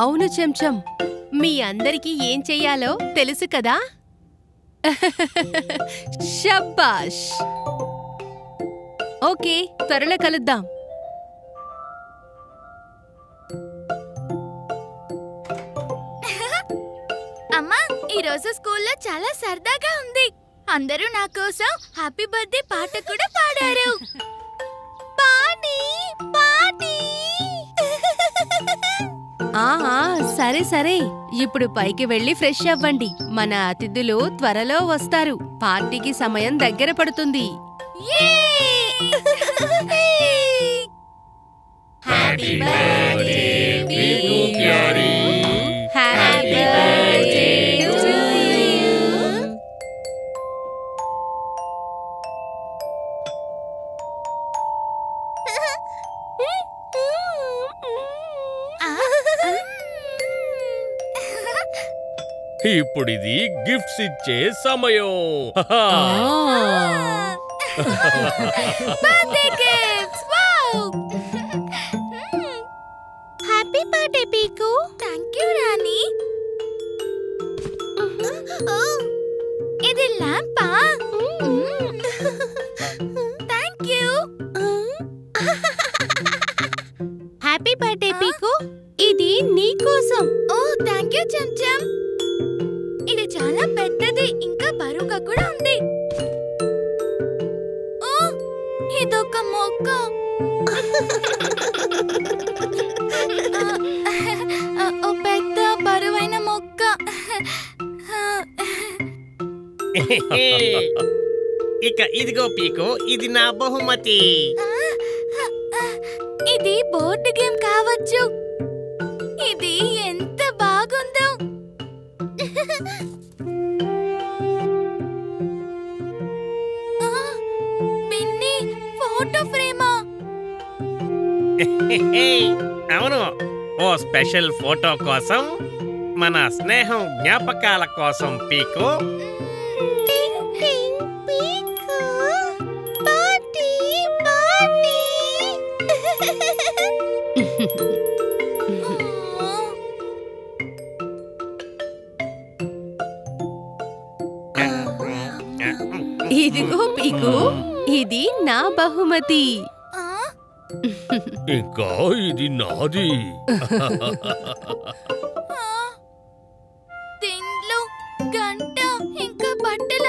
అవును చెంచం, మీ అందరికీ ఏం చెయ్యాలో తెలుసు కదా? షబ్బాష్! ఓకే, త్వరలో కలుద్దాం. అమ్మా, ఈరోజు స్కూల్లో చాలా సరదాగా ఉంది. అందరూ నా కోసం హ్యాపీ బర్త్డే పాట కూడా పాడారు. పానీ పానీ. సరే సరే, ఇప్పుడు పైకి వెళ్ళి ఫ్రెష్ అవ్వండి. మన అతిథులు త్వరలో వస్తారు. పార్టీకి సమయం దగ్గర పడుతుంది. హ్యాపీ బర్త్డే పీకు ప్యారీ. Happy birthday to you. ఇప్పుడిది గిఫ్ట్స్ ఇచ్చే సమయం. Birthday gifts. Wow! Happy birthday Piku. Thank you Rani. ఇది ల్యాంపా? థాంక్యూ. హ్యాపీ బర్త్డే పీకు, ఇది నీకోసం. ఓ థాంక్యూ చెంచం. ఇది చాలా పెద్దది, ఇంకా బరువుగా కూడా ఉంది. ఓ, ఇదొక మొక్క. ఓ పెద్ద బరువైన మొక్క. ఇక ఇదిగో పీకు, ఇది నా బహుమతి. ఇది బోర్డు గేమ్ కావచ్చు. ఇది ఎంత బాగుందో. పిన్ని, ఫోటో ఫ్రేమా? అవును, ఓ స్పెషల్ ఫోటో కోసం, మన స్నేహం జ్ఞాపకాల కోసం పీకు. ఇదిగో పీకు, ఇది నా బహుమతి. ఇంకా ఇది నాది. తిండ్లు, గంట, ఇంకా బట్టల.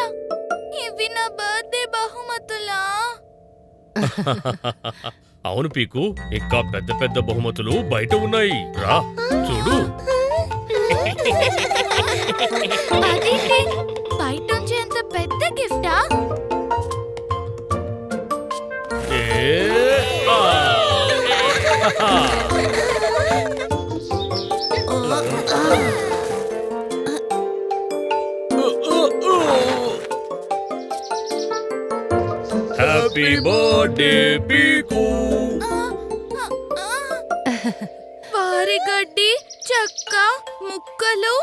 ఇవి నా బర్త్డే బహుమతులా? అవును పీకు, ఇంకా పెద్ద పెద్ద బహుమతులు బయట ఉన్నాయి. రా చూడు. అదేంటి, బయటొంచి ఎంత పెద్ద గిఫ్టా? హ్యాపీ బర్త్డే పీకు. పారిగడ్డి, చెక్క, ముక్కలు,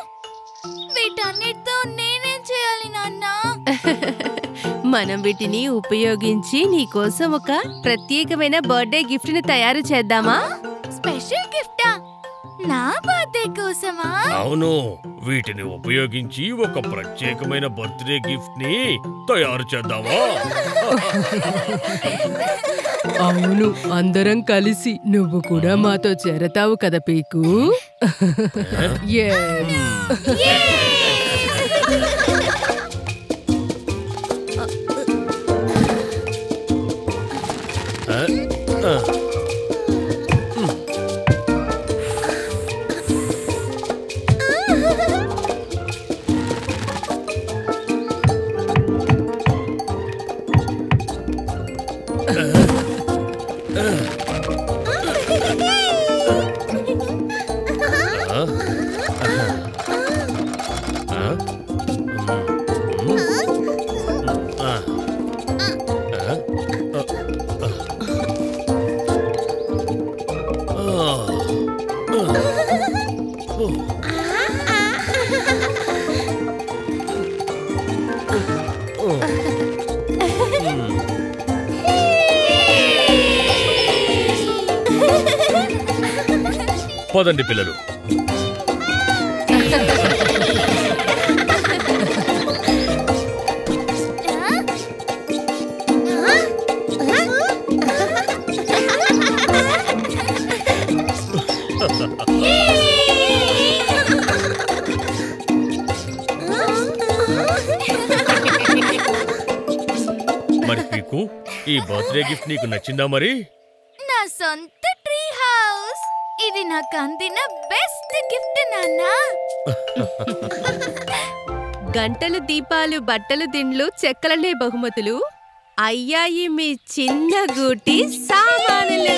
వీటన్నిటితో నేనేం చేయాలి నాన్నా? మనం వీటిని ఉపయోగించి నీకోసం ఒక ప్రత్యేకమైన బర్త్డే గిఫ్ట్ ని తయారు చేద్దామా? స్పెషల్ గిఫ్టా? నా బర్త్డే కోసమా? అవును, వీటిని ఉపయోగించి ఒక ప్రత్యేకమైన బర్త్డే గిఫ్ట్ ని తయారు చేద్దామా? అవును, అందరం కలిసి. నువ్వు కూడా మాతో చేరతావు కదా పీకు? పదండి పిల్లలు. మరి పీకు, ఈ బర్త్డే గిఫ్ట్ నీకు నచ్చిందా మరి? నా సొంత ట్రీ హౌస్. ఇది నాకు అందిన బెస్ట్ గిఫ్ట్ నాన్నా. గంటలు, దీపాలు, బట్టలు, దిండ్లు, చెక్కలనే బహుమతులు అయ్యాయి మీ చిన్న గూటి సామానులు.